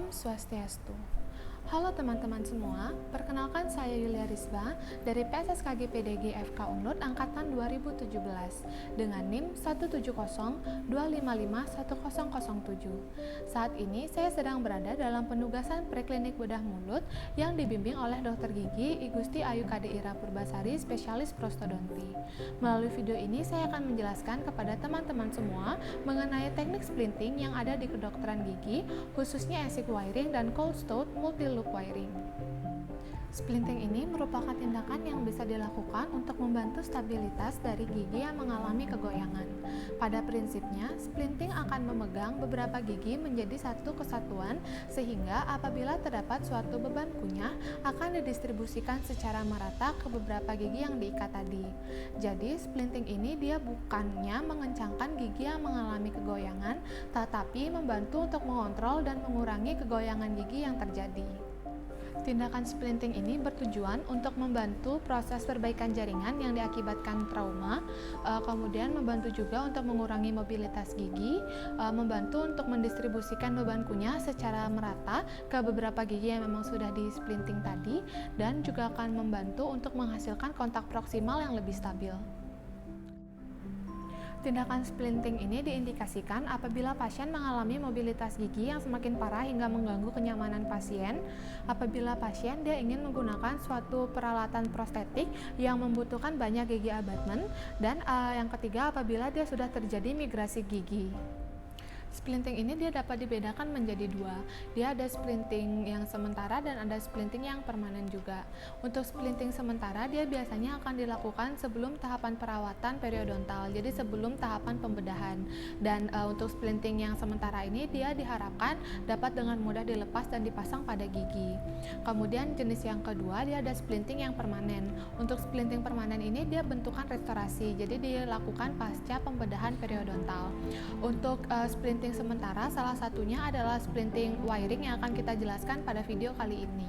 Om Swastiastu. Halo teman-teman semua, perkenalkan saya Yulia Rizba dari PSSKG PDG FK Unlud Angkatan 2017 dengan NIM 170255107. Saat ini saya sedang berada dalam penugasan preklinik bedah mulut yang dibimbing oleh Dr. Gigi Igusti Ayu Kade Ira Purbasari, spesialis prostodonti. Melalui video ini saya akan menjelaskan kepada teman-teman semua mengenai teknik splinting yang ada di kedokteran gigi, khususnya ASIC wiring dan cold stout multi loop wiring. Splinting ini merupakan tindakan yang bisa dilakukan untuk membantu stabilitas dari gigi yang mengalami kegoyangan. Pada prinsipnya, splinting akan memegang beberapa gigi menjadi satu kesatuan sehingga apabila terdapat suatu beban kunyah akan didistribusikan secara merata ke beberapa gigi yang diikat tadi. Jadi, splinting ini dia bukannya mengencangkan gigi yang mengalami kegoyangan, tetapi membantu untuk mengontrol dan mengurangi kegoyangan gigi yang terjadi. Tindakan splinting ini bertujuan untuk membantu proses perbaikan jaringan yang diakibatkan trauma, kemudian membantu juga untuk mengurangi mobilitas gigi, membantu untuk mendistribusikan beban kunyah secara merata ke beberapa gigi yang memang sudah di splinting tadi, dan juga akan membantu untuk menghasilkan kontak proksimal yang lebih stabil. Tindakan splinting ini diindikasikan apabila pasien mengalami mobilitas gigi yang semakin parah hingga mengganggu kenyamanan pasien, apabila pasien dia ingin menggunakan suatu peralatan prostetik yang membutuhkan banyak gigi abutment, dan yang ketiga apabila dia sudah terjadi migrasi gigi. Splinting ini dia dapat dibedakan menjadi dua. Dia ada splinting yang sementara dan ada splinting yang permanen juga. Untuk splinting sementara dia biasanya akan dilakukan sebelum tahapan perawatan periodontal, jadi sebelum tahapan pembedahan. Dan untuk splinting yang sementara ini dia diharapkan dapat dengan mudah dilepas dan dipasang pada gigi. Kemudian jenis yang kedua dia ada splinting yang permanen. Untuk splinting permanen ini dia bentukan restorasi, jadi dilakukan pasca pembedahan periodontal. Untuk splinting sementara salah satunya adalah splinting wiring yang akan kita jelaskan pada video kali ini.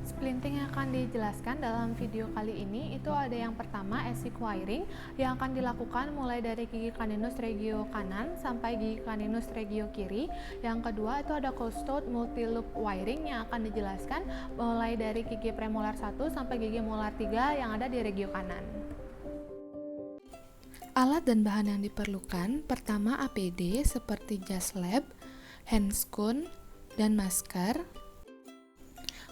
Splinting yang akan dijelaskan dalam video kali ini itu ada yang pertama ASIC wiring yang akan dilakukan mulai dari gigi caninus regio kanan sampai gigi caninus regio kiri. Yang kedua itu ada cold stout multi loop wiring yang akan dijelaskan mulai dari gigi premolar 1 sampai gigi molar 3 yang ada di regio kanan. Alat dan bahan yang diperlukan, pertama APD seperti jas lab, handscoon, dan masker,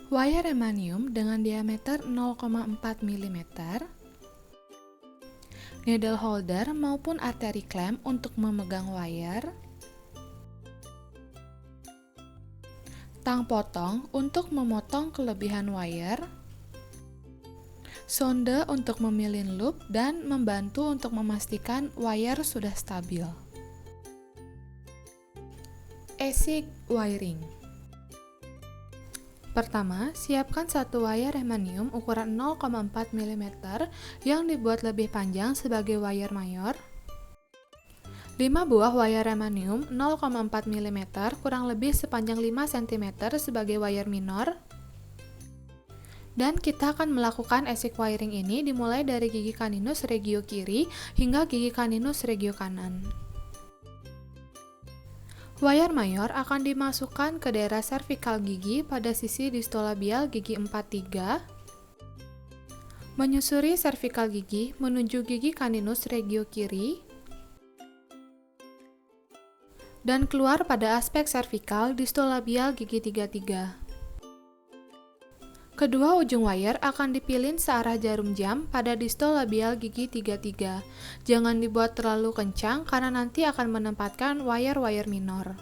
wire remanium dengan diameter 0,4 mm, needle holder maupun artery clamp untuk memegang wire, tang potong untuk memotong kelebihan wire, sonde untuk memilin loop dan membantu untuk memastikan wire sudah stabil. ASIC wiring. Pertama, siapkan satu wire remanium ukuran 0,4 mm yang dibuat lebih panjang sebagai wire mayor. 5 buah wire remanium 0,4 mm kurang lebih sepanjang 5 cm sebagai wire minor. Dan kita akan melakukan ASIC wiring ini dimulai dari gigi caninus regio kiri hingga gigi caninus regio kanan. Wire mayor akan dimasukkan ke daerah servikal gigi pada sisi distolabial gigi 43, menyusuri servikal gigi menuju gigi caninus regio kiri, dan keluar pada aspek servikal distolabial gigi 33. Kedua ujung wire akan dipilin searah jarum jam pada distolabial gigi 33. Jangan dibuat terlalu kencang karena nanti akan menempatkan wire-wire minor.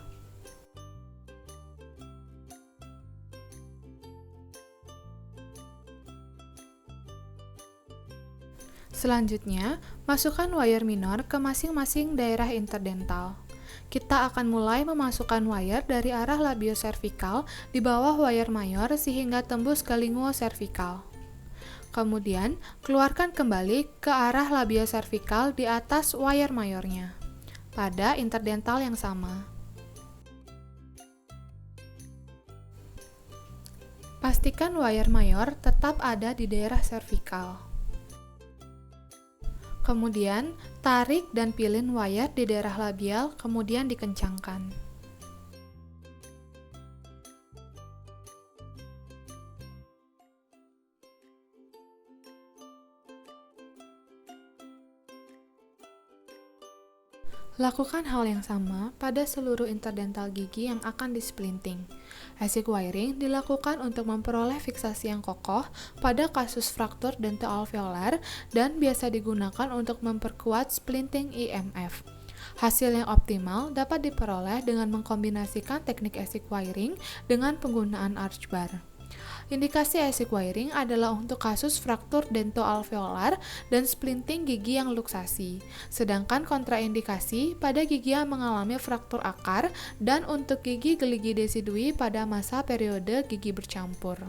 Selanjutnya, masukkan wire minor ke masing-masing daerah interdental. Kita akan mulai memasukkan wire dari arah labioservikal di bawah wire mayor sehingga tembus ke linguo servikal. Kemudian, keluarkan kembali ke arah labioservikal di atas wire mayornya, pada interdental yang sama. Pastikan wire mayor tetap ada di daerah servikal. Kemudian, tarik dan pilin wire di daerah labial, kemudian dikencangkan. Lakukan hal yang sama pada seluruh interdental gigi yang akan di-splinting. ASIC wiring dilakukan untuk memperoleh fiksasi yang kokoh pada kasus fraktur dentoalveolar dan biasa digunakan untuk memperkuat splinting IMF. Hasil yang optimal dapat diperoleh dengan mengkombinasikan teknik ASIC wiring dengan penggunaan arch bar. Indikasi ASIC wiring adalah untuk kasus fraktur dentoalveolar dan splinting gigi yang luksasi, sedangkan kontraindikasi pada gigi yang mengalami fraktur akar dan untuk gigi geligi desidui pada masa periode gigi bercampur.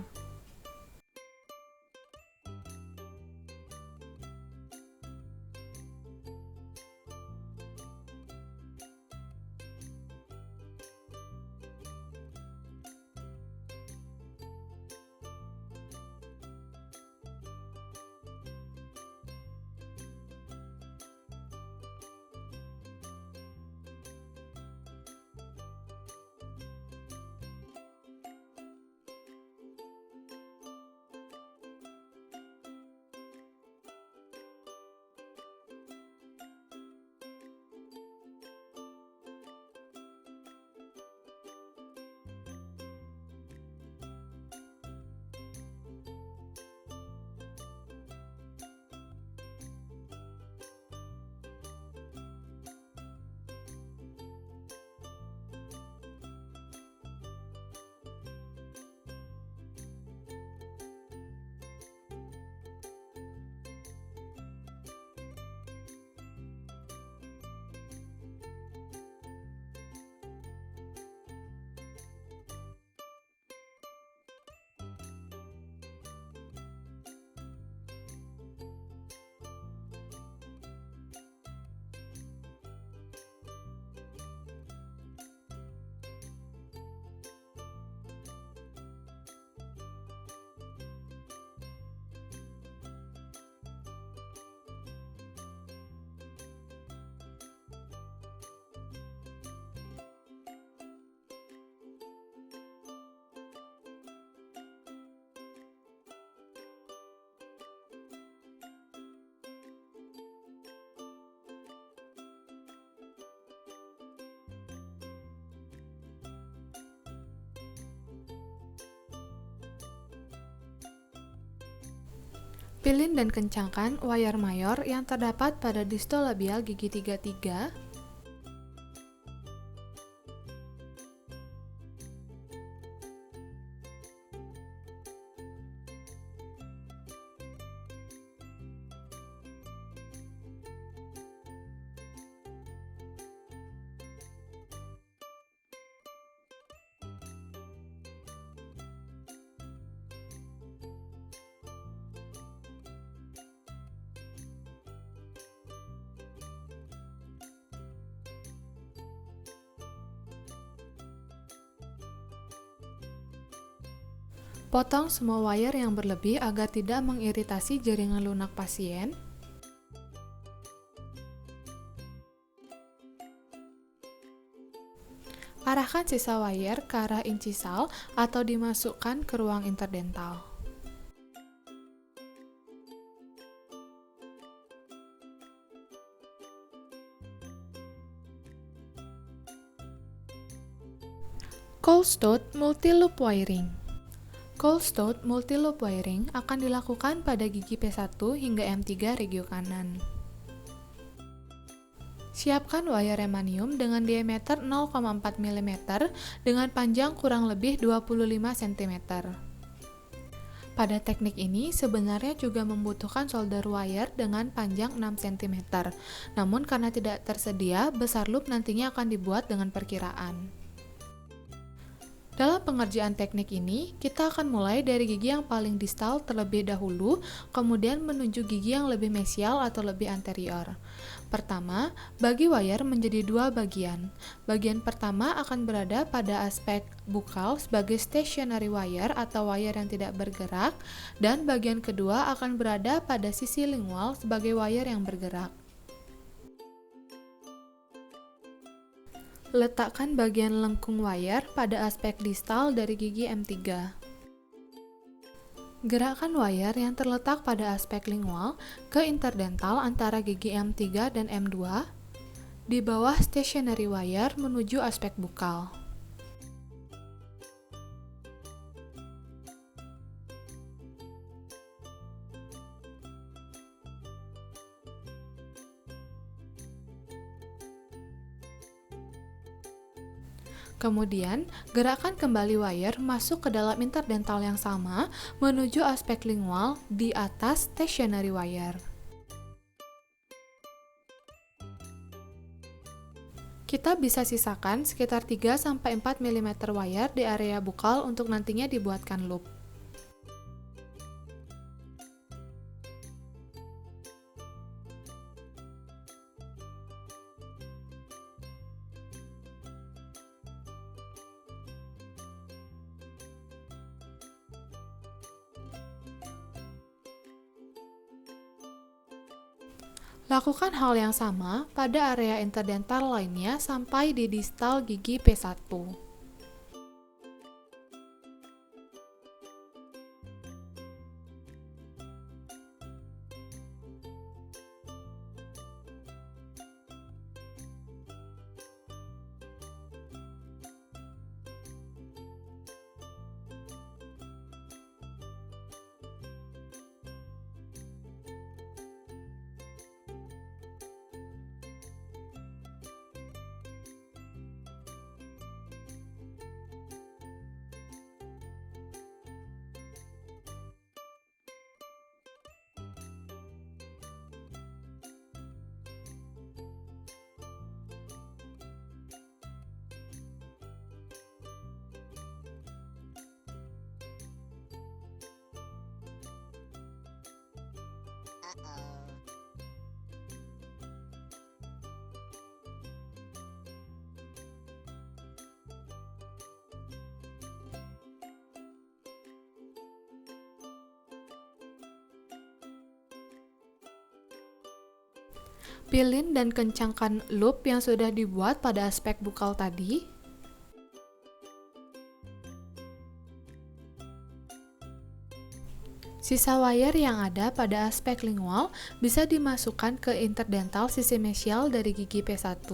Pilin dan kencangkan wire mayor yang terdapat pada distolabial gigi 33, potong semua wire yang berlebih agar tidak mengiritasi jaringan lunak pasien. Arahkan sisa wire ke arah incisal atau dimasukkan ke ruang interdental. Cold-Stout multi-loop wiring. Cold-Stout multi-loop wiring akan dilakukan pada gigi P1 hingga M3 regio kanan. Siapkan wire remanium dengan diameter 0,4 mm dengan panjang kurang lebih 25 cm. Pada teknik ini sebenarnya juga membutuhkan solder wire dengan panjang 6 cm. Namun karena tidak tersedia, besar loop nantinya akan dibuat dengan perkiraan. Dalam pengerjaan teknik ini, kita akan mulai dari gigi yang paling distal terlebih dahulu, kemudian menuju gigi yang lebih mesial atau lebih anterior. Pertama, bagi wire menjadi dua bagian. Bagian pertama akan berada pada aspek bukal sebagai stationary wire atau wire yang tidak bergerak, dan bagian kedua akan berada pada sisi lingual sebagai wire yang bergerak. Letakkan bagian lengkung wire pada aspek distal dari gigi M3. Gerakkan wire yang terletak pada aspek lingual ke interdental antara gigi M3 dan M2 di bawah stationary wire menuju aspek bukal. Kemudian, gerakkan kembali wire masuk ke dalam interdental yang sama menuju aspek lingual di atas stationary wire. Kita bisa sisakan sekitar 3-4 mm wire di area bukal untuk nantinya dibuatkan loop. Lakukan hal yang sama pada area interdental lainnya sampai di distal gigi P1. Pilin dan kencangkan loop yang sudah dibuat pada aspek bukal tadi. Sisa wire yang ada pada aspek lingual bisa dimasukkan ke interdental sisi mesial dari gigi P1.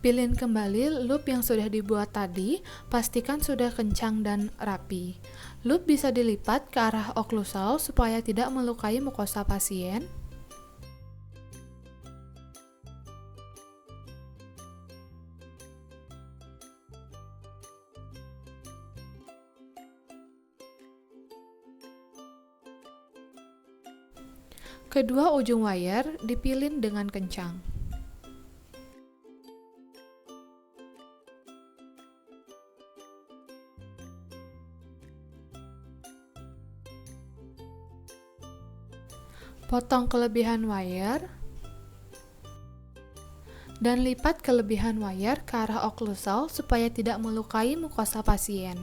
Pilin kembali loop yang sudah dibuat tadi, pastikan sudah kencang dan rapi. Loop bisa dilipat ke arah oklusal supaya tidak melukai mukosa pasien. Kedua ujung wire dipilin dengan kencang. Potong kelebihan wire dan lipat kelebihan wire ke arah oklusal supaya tidak melukai mukosa pasien.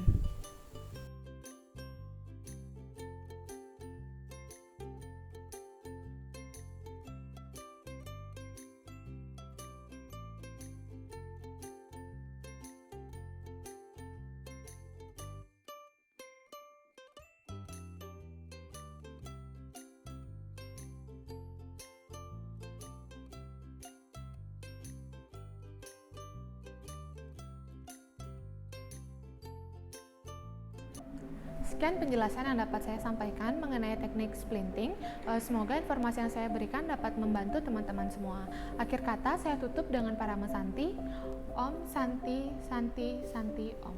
Sekian penjelasan yang dapat saya sampaikan mengenai teknik splinting. Semoga informasi yang saya berikan dapat membantu teman-teman semua. Akhir kata saya tutup dengan Parama Santi. Om Santi Santi Santi Om.